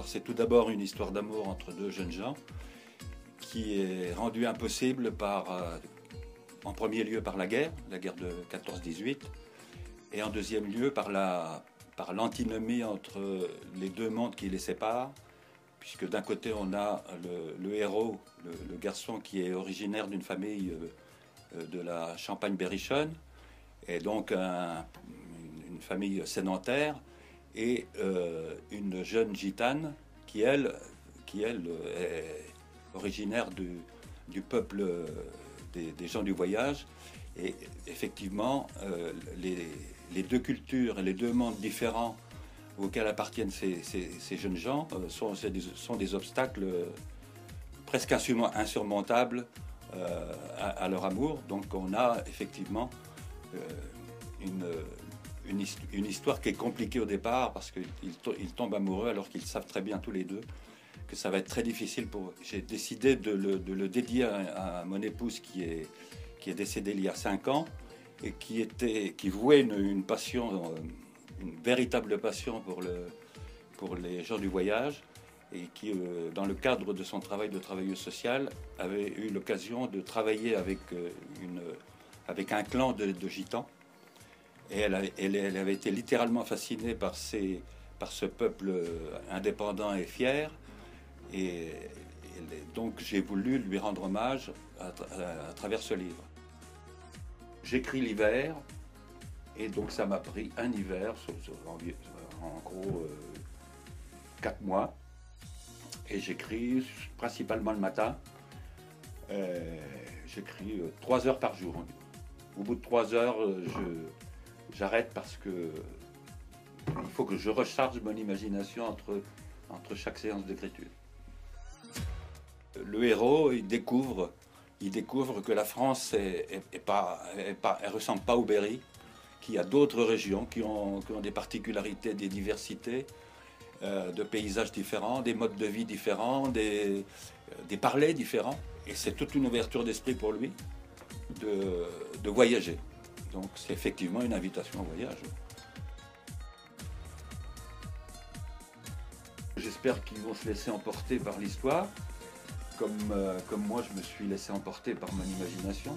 Alors c'est tout d'abord une histoire d'amour entre deux jeunes gens qui est rendue impossible en premier lieu par la guerre de 14-18, et en deuxième lieu par l'antinomie entre les deux mondes qui les séparent, puisque d'un côté on a le héros, le garçon qui est originaire d'une famille de la Champagne-Berrichonne, et donc une famille sédentaire, et une jeune gitane qui elle est originaire du peuple des gens du voyage. Et effectivement, les deux cultures et les deux mondes différents auxquels appartiennent ces jeunes gens sont des obstacles presque insurmontables à leur amour. Donc on a effectivement une histoire qui est compliquée au départ, parce qu'ils tombent amoureux alors qu'ils savent très bien tous les deux que ça va être très difficile pour eux. J'ai décidé de le dédier à mon épouse qui est décédée il y a 5 ans, et qui vouait une passion, une véritable passion pour les gens du voyage, et qui, dans le cadre de son travail de travailleuse sociale, avait eu l'occasion de travailler avec un clan de gitans. Et elle avait été littéralement fascinée par ce peuple indépendant et fier. Et donc j'ai voulu lui rendre hommage à travers ce livre. J'écris l'hiver, et donc ça m'a pris un hiver, en gros 4 mois. Et j'écris principalement le matin. J'écris 3 heures par jour. Au bout de 3 heures, j'arrête, parce que il faut que je recharge mon imagination entre chaque séance d'écriture. Le héros, il découvre que la France elle ressemble pas au Berry, qu'il y a d'autres régions qui ont des particularités, des diversités, de paysages différents, des modes de vie différents, des parlers différents. Et c'est toute une ouverture d'esprit pour lui de voyager. Donc c'est effectivement une invitation au voyage. J'espère qu'ils vont se laisser emporter par l'histoire, comme moi je me suis laissé emporter par mon imagination.